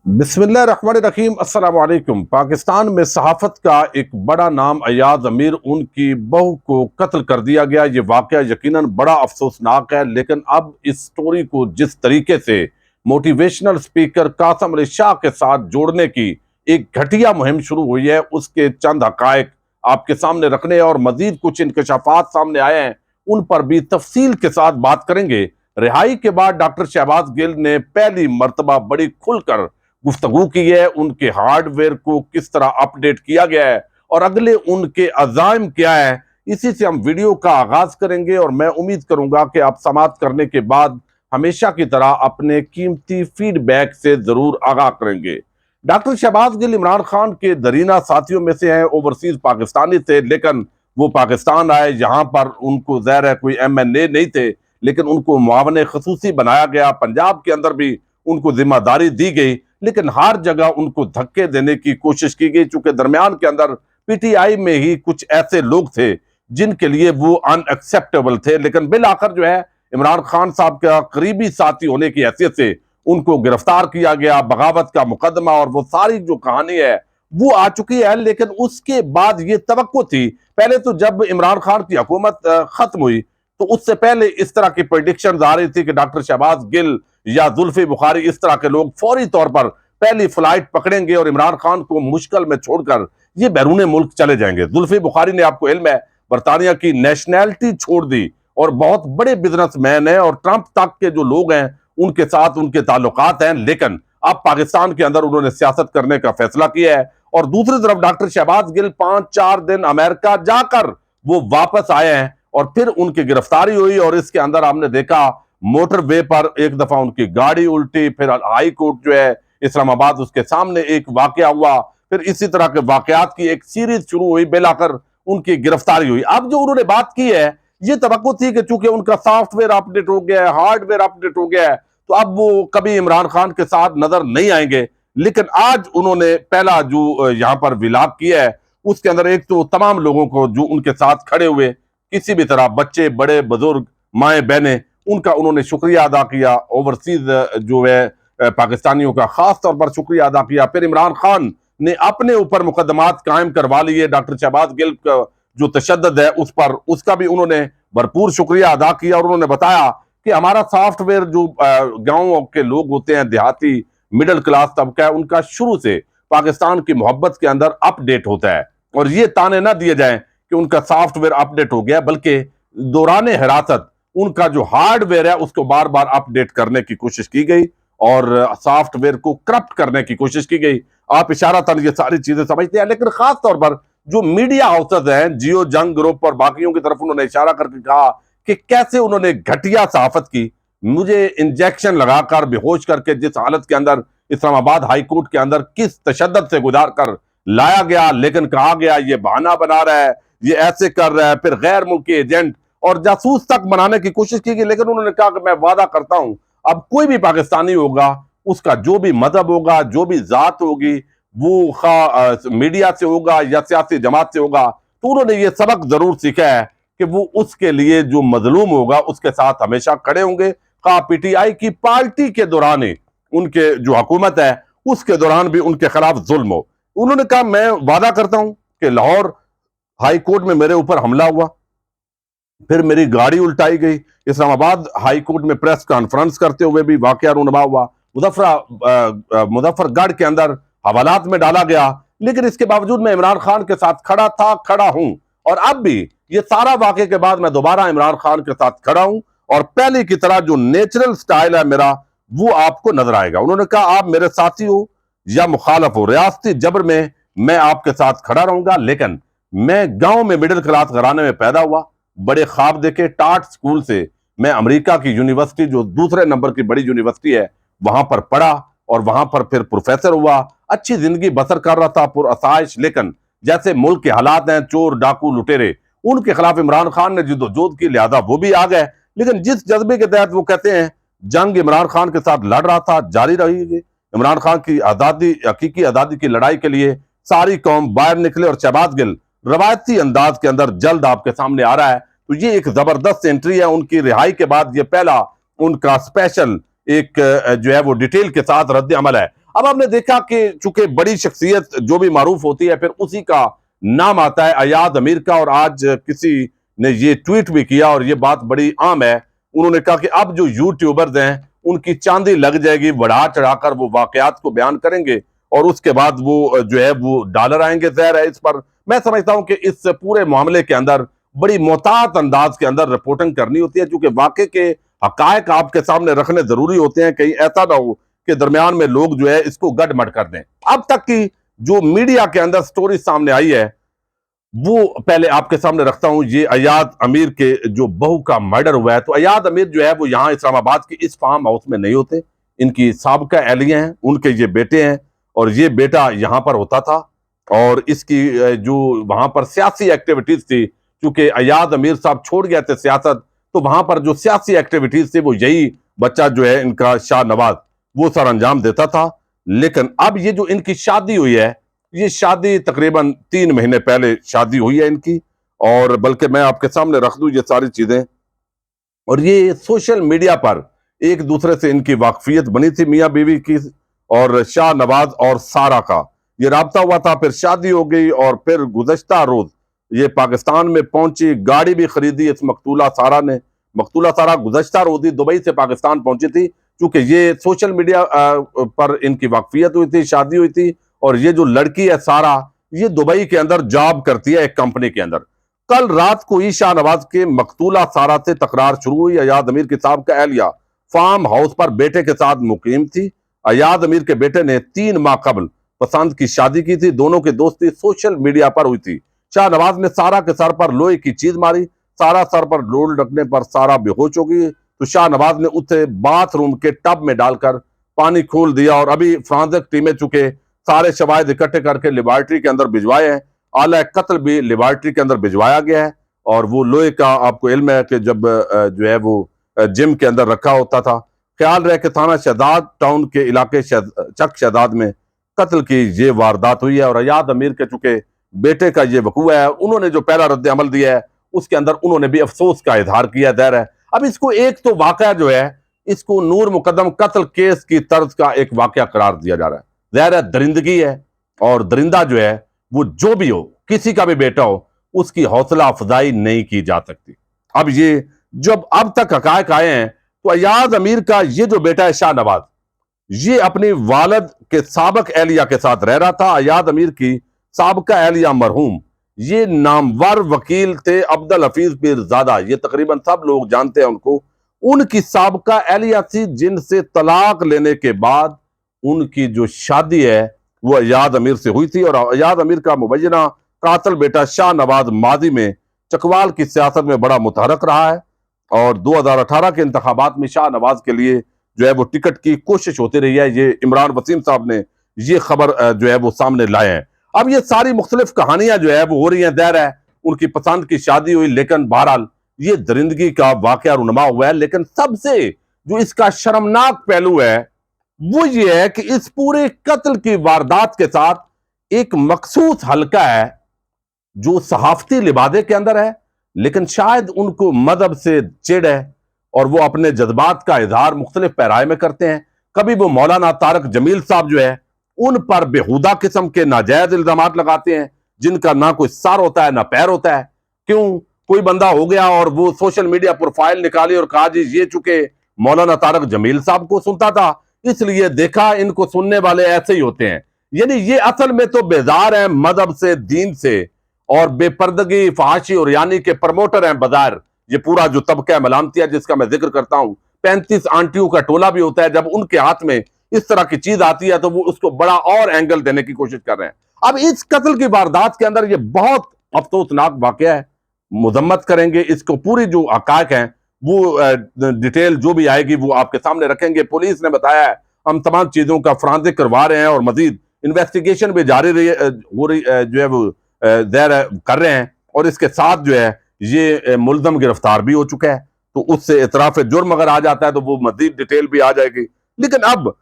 बिस्मिल्लाहिर्रहमानिर्रहीम अस्सलाम वालेकुम। पाकिस्तान में सहाफत का एक बड़ा नाम अयाज अमीर, उनकी बहू को कत्ल कर दिया गया। ये वाकया यकीनन बड़ा अफसोसनाक है, लेकिन अब इस स्टोरी को जिस तरीके से मोटिवेशनल स्पीकर कासिम अली शाह के साथ जोड़ने की एक घटिया मुहिम शुरू हुई है, उसके चंद हकायक आपके सामने रखने और मजीद कुछ इंकशाफात सामने आए हैं, उन पर भी तफसील के साथ बात करेंगे। रिहाई के बाद डॉक्टर शहबाज गिल ने पहली मर्तबा बड़ी खुलकर गुफ्तगू की है, उनके हार्डवेयर को किस तरह अपडेट किया गया है और अगले उनके अज़ाइम क्या है। इसी से हम वीडियो का आगाज करेंगे और मैं उम्मीद करूंगा कि आप समाप्त करने के बाद हमेशा की तरह अपने कीमती फीडबैक से जरूर आगाह करेंगे। डॉक्टर शहबाज गिल इमरान खान के दरीना साथियों में से हैं। ओवरसीज पाकिस्तानी थे, लेकिन वो पाकिस्तान आए, यहाँ पर उनको ज़ाहिर है कोई MNA नहीं थे, लेकिन उनको मुआवन खसूसी बनाया गया। पंजाब के अंदर भी उनको जिम्मेदारी दी गई, लेकिन हर जगह उनको धक्के देने की कोशिश की गई, चूंकि दरमियान के अंदर PTI में ही कुछ ऐसे लोग थे जिनके लिए वो अनएक्सेप्टेबल थे। लेकिन बिल आखिर जो है इमरान खान साहब का करीबी साथी होने की हैसियत से उनको गिरफ्तार किया गया। बगावत का मुकदमा और वो सारी जो कहानी है वो आ चुकी है, लेकिन उसके बाद ये तवक्को थी। पहले तो जब इमरान खान की हुकूमत खत्म हुई तो उससे पहले इस तरह की प्रेडिक्शन आ रही थी कि डॉक्टर शहबाज गिल या जुल्फी बुखारी, इस तरह के लोग फौरी तौर पर पहली फ्लाइट पकड़ेंगे और इमरान खान को मुश्किल में छोड़कर ये बैरून मुल्क चले जाएंगे। जुल्फी बुखारी ने, आपको इल्म है, बरतानिया की नेशनैलिटी छोड़ दी और बहुत बड़े बिजनेसमैन हैं और ट्रंप तक के जो लोग हैं उनके साथ उनके ताल्लुकात हैं, लेकिन अब पाकिस्तान के अंदर उन्होंने सियासत करने का फैसला किया है। और दूसरी तरफ डॉक्टर शहबाज गिल 5-4 दिन अमेरिका जाकर वो वापस आए हैं और फिर उनकी गिरफ्तारी हुई और इसके अंदर हमने देखा मोटरवे पर एक दफा उनकी गाड़ी उल्टी, फिर हाई कोर्ट जो है इस्लामाबाद उसके सामने एक वाकया हुआ, फिर इसी तरह के वाकयात की एक सीरीज शुरू हुई, बेलाकर उनकी गिरफ्तारी हुई। अब जो उन्होंने बात की है, ये तवक्को थी कि चूंकि उनका सॉफ्टवेयर अपडेट हो गया है, हार्डवेयर अपडेट हो गया है, तो अब वो कभी इमरान खान के साथ नजर नहीं आएंगे। लेकिन आज उन्होंने पहला जो यहाँ पर विलाप किया है, उसके अंदर एक तो तमाम लोगों को जो उनके साथ खड़े हुए, किसी भी तरह बच्चे बड़े बुजुर्ग माए बहने, उनका उन्होंने शुक्रिया अदा किया। ओवरसीज जो है पाकिस्तानियों का खास तौर पर शुक्रिया अदा किया। फिर इमरान खान ने अपने ऊपर मुकदमात कायम करवा लिए, डॉक्टर शहबाज गिल का जो तशद्दुद है उस पर, उसका भी उन्होंने भरपूर शुक्रिया अदा किया और उन्होंने बताया कि हमारा सॉफ्टवेयर जो गांव के लोग होते हैं, देहाती मिडिल क्लास तबका है, उनका शुरू से पाकिस्तान की मोहब्बत के अंदर अपडेट होता है और ये ताने ना दिए जाएं कि उनका सॉफ्टवेयर अपडेट हो गया, बल्कि दौरान हिरासत उनका जो हार्डवेयर है उसको बार बार अपडेट करने की कोशिश की गई और सॉफ्टवेयर को करप्ट करने की कोशिश की गई। आप इशारतन ये सारी चीजें समझते हैं, लेकिन खास तौर पर जो मीडिया हाउसेज हैं, जियो जंग ग्रुप और बाकियों की तरफ उन्होंने इशारा करके कहा कि कैसे उन्होंने घटिया सहाफत की, मुझे इंजेक्शन लगाकर बेहोश करके जिस हालत के अंदर इस्लामाबाद हाई कोर्ट के अंदर किस तशद्दुद से गुजार कर लाया गया, लेकिन कहा गया ये बहाना बना रहा है, ये ऐसे कर रहा है, फिर गैर मुल्की एजेंट और जासूस तक बनाने की कोशिश की गई। लेकिन उन्होंने कहा कि मैं वादा करता हूं, अब कोई भी पाकिस्तानी होगा, उसका जो भी मजहब होगा, जो भी जात होगी, वो मीडिया से होगा या सियासी जमात से होगा, तो उन्होंने ये सबक जरूर सीखा है कि वो उसके लिए जो मजलूम होगा उसके साथ हमेशा खड़े होंगे। खा PTI की पार्टी के दौरान ही उनके जो हुकूमत है उसके दौरान भी उनके खिलाफ जुल्म हो। उन्होंने कहा मैं वादा करता हूं कि लाहौर हाई कोर्ट में मेरे ऊपर हमला हुआ, फिर मेरी गाड़ी उल्टाई गई, इस्लामाबाद हाई कोर्ट में प्रेस कॉन्फ्रेंस करते हुए भी वाकया रुनवा हुआ, मुजफ्फरगढ़ के अंदर हवालात में डाला गया, लेकिन इसके बावजूद मैं इमरान खान के साथ खड़ा था, खड़ा हूं और अब भी ये सारा वाकये के बाद मैं दोबारा इमरान खान के साथ खड़ा हूं और पहले की तरह जो नेचुरल स्टाइल है मेरा वो आपको नजर आएगा। उन्होंने कहा आप मेरे साथी हो या मुखालफ हो, रियासती जबर में मैं आपके साथ खड़ा रहूंगा, लेकिन मैं गांव में मिडिल क्लास घराने में पैदा हुआ, बड़े ख्वाब देखे, टाट स्कूल से मैं अमेरिका की यूनिवर्सिटी जो दूसरे नंबर की बड़ी यूनिवर्सिटी है वहां पर पढ़ा और वहां पर फिर प्रोफेसर हुआ, अच्छी जिंदगी बसर कर रहा था पुरअसाइश। लेकिन जैसे मुल्क के हालात हैं, चोर डाकू लुटेरे, उनके खिलाफ इमरान खान ने जिद्दोजहद की, लिहाजा वो भी आ गए। लेकिन जिस जज्बे के तहत वो कहते हैं जंग इमरान खान के साथ लड़ रहा था, जारी रहेगी। इमरान खान की आजादी, हकीकी आजादी की लड़ाई के लिए सारी कौम बाहर निकले और शहबाज गिल रवायती अंदाज के अंदर जल्द आपके सामने आ रहा है। तो ये एक जबरदस्त एंट्री है उनकी रिहाई के बाद, ये पहला उनका स्पेशल एक जो है वो डिटेल के साथ रद्द अमल है। अब हमने देखा कि चूंकि बड़ी शख्सियत जो भी मारूफ होती है फिर उसी का नाम आता है, अयाद अमीर का। और आज किसी ने ये ट्वीट भी किया और ये बात बड़ी आम है, उन्होंने कहा कि अब जो यूट्यूबर्स हैं उनकी चांदी लग जाएगी, बढ़ा चढ़ाकर वो वाकयात को बयान करेंगे और उसके बाद वो जो है वो डॉलर आएंगे। ज़ाहिर है इस पर मैं समझता हूं कि इस पूरे मामले के अंदर बड़ी मोहतात अंदाज के अंदर रिपोर्टिंग करनी होती है, क्योंकि वाकई के हकायक आपके सामने रखने जरूरी होते हैं, कहीं ऐसा ना हो कि दरमियान में लोग जो है इसको गड़मड़ कर दें। अब तक की जो मीडिया के अंदर स्टोरी सामने आई है वो पहले आपके सामने रखता हूं। ये अयाद अमीर के जो बहू का मर्डर हुआ है, तो अयाद अमीर जो है वो यहां इस्लामाबाद के इस फार्म हाउस में नहीं होते, इनकी साबका एहलियां हैं, उनके ये बेटे हैं और ये बेटा यहां पर होता था। और इसकी जो वहां पर सियासी एक्टिविटीज थी, क्योंकि अयाद अमीर साहब छोड़ गए थे सियासत, तो वहां पर जो सियासी एक्टिविटीज थी वो यही बच्चा जो है इनका शाह नवाज वो सर अंजाम देता था। लेकिन अब ये जो इनकी शादी हुई है, ये शादी तकरीबन 3 महीने पहले शादी हुई है इनकी, और बल्कि मैं आपके सामने रख दूं ये सारी चीजें। और ये सोशल मीडिया पर एक दूसरे से इनकी वाकफियत बनी थी मियां बीवी की, और शाह नवाज और सारा का ये राब्ता हुआ था, फिर शादी हो गई और फिर गुज़श्ता रोज ये पाकिस्तान में पहुंची, गाड़ी भी खरीदी इस मकतूला सारा ने। मकतूला सारा गुज़श्ता रोज ही दुबई से पाकिस्तान पहुंची थी, क्योंकि ये सोशल मीडिया पर इनकी वाकफियत हुई थी, शादी हुई थी। और ये जो लड़की है सारा, ये दुबई के अंदर जॉब करती है एक कंपनी के अंदर। कल रात को ही शाहनवाज के मकतूला सारा से तकरार शुरू हुई। अयाद अमीर की साहब का एहलिया फार्म हाउस पर बेटे के साथ मुकीम थी। अयाद अमीर के बेटे ने 3 माह कबल पसंद की शादी की थी, दोनों की दोस्ती सोशल मीडिया पर हुई थी। शाहनवाज ने सारा के सर पर लोहे की चीज मारी, सारा सर पर लोड रखने पर सारा बेहोश हो गई, तो शाहनवाज ने उसे बाथरूम के टब में डालकर पानी खोल दिया। और अभी फ्रांसिक टीमें चुके सारे शवाहिद इकट्ठे करके लेबॉर्ट्री के अंदर भिजवाए हैं, आला कत्ल भी लेबॉर्ट्री के अंदर भिजवाया गया है। और वो लोहे का आपको इल्म है कि जब जो है वो जिम के अंदर रखा होता था। ख्याल रहे कि थाना शहजाद टाउन के इलाके चक शहजाद में कत्ल की ये वारदात हुई है। और अयाद अमीर के चुके बेटे का ये वकूआ है, उन्होंने जो पहला रद्द अमल दिया है उसके अंदर उन्होंने भी अफसोस का इजहार किया। ज़ाहिर है अब इसको एक तो वाकया जो है इसको नूर मुकदम कत्ल केस की तर्ज का एक वाकया करार दिया जा रहा है। ज़ाहिर है दरिंदगी है, और दरिंदा जो है वो जो भी हो, किसी का भी बेटा हो, उसकी हौसला अफजाई नहीं की जा सकती। अब ये जब अब तक हकायक आए हैं, तो अयाद अमीर का ये जो बेटा है शाह नवाज, ये अपनी वालद के साबक एहलिया के साथ रह रहा था। अयाद अमीर की साबका एहलिया मरहूम ये नामवर वकील थे अब्दुल हफीज पीरजादा, ये तकरीबन सब लोग जानते हैं उनको। उनकी साबका एहलिया थी जिनसे तलाक लेने के बाद उनकी जो शादी है वो अयाद अमीर से हुई थी। और अयाद अमीर का मुबैना कातल बेटा शाह नवाज माजी में चकवाल की सियासत में बड़ा मुतहरक रहा है, और 2018 के इंतखाबात में शाह नवाज के लिए जो है वो टिकट की कोशिश होती रही है। ये इमरान वसीम साहब ने ये खबर जो है वो सामने लाए हैं। अब ये सारी मुख्तलिफ कहानियां जो है वो हो रही हैं। ज़ाहिर है उनकी पसंद की शादी हुई, लेकिन बहरहाल ये दरिंदगी का वाकया रुनमा हुआ है। लेकिन सबसे जो इसका शर्मनाक पहलू है वो ये है कि इस पूरे कत्ल की वारदात के साथ एक मखसूस हल्का है जो सहाफती लिबादे के अंदर है, लेकिन शायद उनको मजहब से चिढ़ है और वो अपने जज्बात का इजहार मुख्तलिफ पैराए में करते हैं। कभी वो मौलाना तारक जमील साहब जो है उन पर बेहुदा किस्म के नाजायज इल्जाम लगाते हैं, जिनका ना कोई सर होता है ना पैर होता है। क्यों कोई बंदा हो गया और वो सोशल मीडिया प्रोफाइल निकाली और कहा जी ये चुके मौलाना तारक जमील साहब को सुनता था, इसलिए देखा इनको सुनने वाले ऐसे ही होते हैं। यानी ये असल में तो बेजार है मजहब से, दीन से, और बेपर्दगी, फहाशी और यानी के प्रमोटर हैं बाजार। ये पूरा जो तबका मलामतिया जिसका मैं जिक्र करता हूं, 35 आंटियों का टोला भी होता है। जब उनके हाथ में इस तरह की चीज आती है तो वो उसको बड़ा और एंगल देने की कोशिश कर रहे हैं। अब इस कत्ल की वारदात के अंदर ये बहुत अफसोसनाक वाकया है, मुजम्मत करेंगे इसको, पूरी जो हकायक हैं वो डिटेल जो भी आएगी वो आपके सामने रखेंगे। पुलिस ने बताया है हम तमाम चीजों का फ्रांसिक करवा रहे हैं और मजीद इन्वेस्टिगेशन भी जारी हो रही जो है वो कर रहे हैं, और इसके साथ जो है ये मुल्जम गिरफ्तार भी हो चुका है। तो उससे इतराफ जुर्म अगर आ जाता है तो वो मजीद डिटेल भी आ जाएगी। लेकिन अब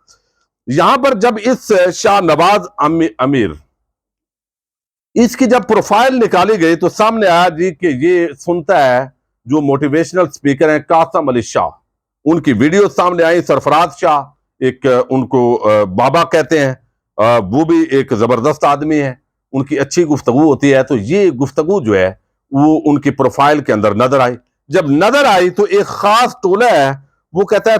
यहां पर जब इस शाह नवाज अमीर इसकी जब प्रोफाइल निकाली गई तो सामने आया जी कि ये सुनता है जो मोटिवेशनल स्पीकर हैं कासम अली शाह, उनकी वीडियो सामने आई। सरफराज शाह एक उनको बाबा कहते हैं, वो भी एक जबरदस्त आदमी है, उनकी अच्छी गुफ्तगू होती है। तो ये गुफ्तगू जो है वो उनकी प्रोफाइल के अंदर नजर आई। जब नजर आई तो एक खास टोला है, वो कहता है,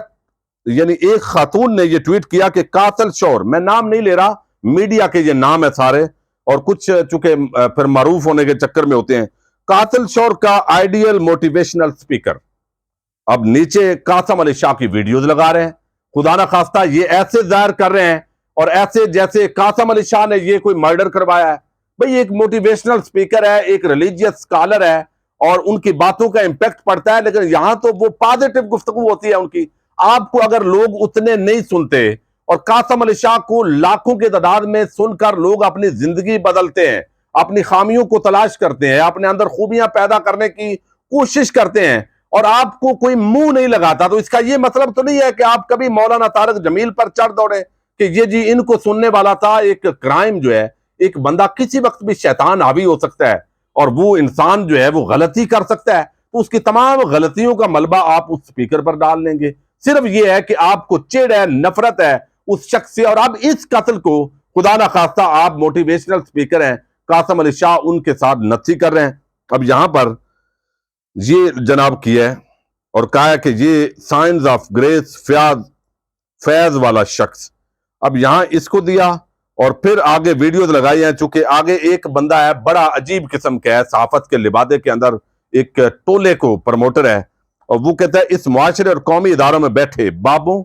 यानी एक खातून ने ये ट्वीट किया कि कातिल शौर, मैं नाम नहीं ले रहा, मीडिया के ये नाम है सारे, और कुछ चूंकि फिर मारूफ होने के चक्कर में होते हैं। कातिल शौर का आइडियल मोटिवेशनल स्पीकर। अब नीचे कासम अली शाह की वीडियोज लगा रहे हैं, खुदा ना खास्ता ये ऐसे जाहिर कर रहे हैं और ऐसे जैसे कासम अली शाह ने ये कोई मर्डर करवाया है। भाई एक मोटिवेशनल स्पीकर है, एक रिलीजियस स्कॉलर है, और उनकी बातों का इंपैक्ट पड़ता है, लेकिन यहां तो वो पॉजिटिव गुफ्तगू होती है उनकी। आपको अगर लोग उतने नहीं सुनते, और कासम अली शाह को लाखों की तादाद में सुनकर लोग अपनी जिंदगी बदलते हैं, अपनी खामियों को तलाश करते हैं, अपने अंदर खूबियां पैदा करने की कोशिश करते हैं, और आपको कोई मुंह नहीं लगाता, तो इसका यह मतलब तो नहीं है कि आप कभी मौलाना तारिक जमील पर चढ़ दौड़े कि ये जी इनको सुनने वाला था। एक क्राइम जो है, एक बंदा किसी वक्त भी शैतान हावी हो सकता है, और वो इंसान जो है वो गलती कर सकता है, तो उसकी तमाम गलतियों का मलबा आप उस स्पीकर पर डाल लेंगे। सिर्फ ये है कि आपको चिढ़ है, नफरत है उस शख्स से, और अब इस कत्ल को खुदा ना खास्ता आप मोटिवेशनल स्पीकर हैं कासम अली शाह, उनके साथ नथी कर रहे हैं। अब यहां पर ये जनाब किया है और कहा है कि ये साइंस ऑफ ग्रेस फैज वाला शख्स, अब यहां इसको दिया और फिर आगे वीडियोज लगाई हैं। चूंकि आगे एक बंदा है बड़ा अजीब किस्म का है, सहाफत के लिबादे के अंदर एक टोले को प्रमोटर है, और वो कहता है इस मुआशरे और कौमी इदारों में बैठे बाबों,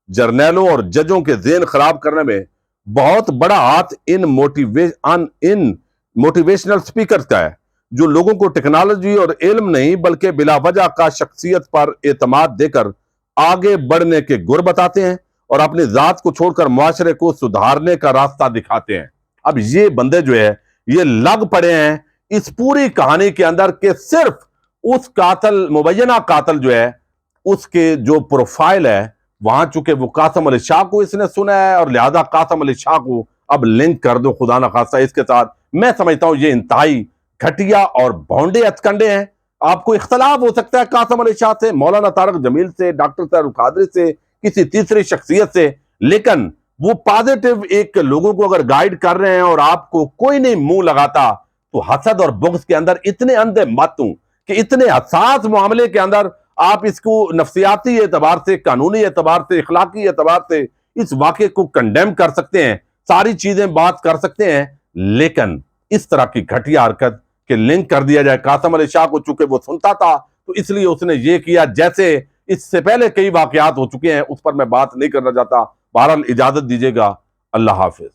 जर्नैलों और जजों के ज़हन खराब करने में बहुत बड़ा हाथ इन मोटिवेशनल स्पीकर का है, जो लोगों को टेक्नोलॉजी और इल्म नहीं बल्कि बिला वजह का शख्सियत पर एतमाद देकर आगे बढ़ने के गुर बताते हैं और अपनी जात को छोड़कर मुआशरे को सुधारने का रास्ता दिखाते हैं। अब ये बंदे जो है ये लग पड़े हैं इस पूरी कहानी के अंदर के सिर्फ उस कातिल, मुबैना कातिल जो है उसके जो प्रोफाइल है वहां, चूंकि वो कासम अली शाह को इसने सुना है और लिहाजा कासम अली शाह को अब लिंक कर दो खुदा ना खास्ता इसके साथ। मैं समझता हूं ये इंतहाई घटिया और भौंडे हथकंडे हैं। आपको इख्तलाफ हो सकता है कासम अली शाह से, मौलाना तारिक जमील से, डॉक्टर तारुल कादरी से, किसी तीसरी शख्सियत से, लेकिन वो पॉजिटिव एक लोगों को अगर गाइड कर रहे हैं और आपको कोई नहीं मुंह लगाता, तो हसद और बुग़्ज़ के अंदर इतने अंधे मत हूं कि इतने हसास मामले के अंदर आप इसको नफ्सियाती एतबार से, कानूनी एतबार से, इखलाकी एतबार से इस वाक़े को कंडेम कर सकते हैं, सारी चीजें बात कर सकते हैं, लेकिन इस तरह की घटिया हरकत के लिंक कर दिया जाए कासम अली शाह को, चूंकि वो सुनता था तो इसलिए उसने ये किया। जैसे इससे पहले कई वाकयात हो चुके हैं, उस पर मैं बात नहीं करना चाहता। बहरहाल इजाजत दीजिएगा, अल्लाह हाफिज।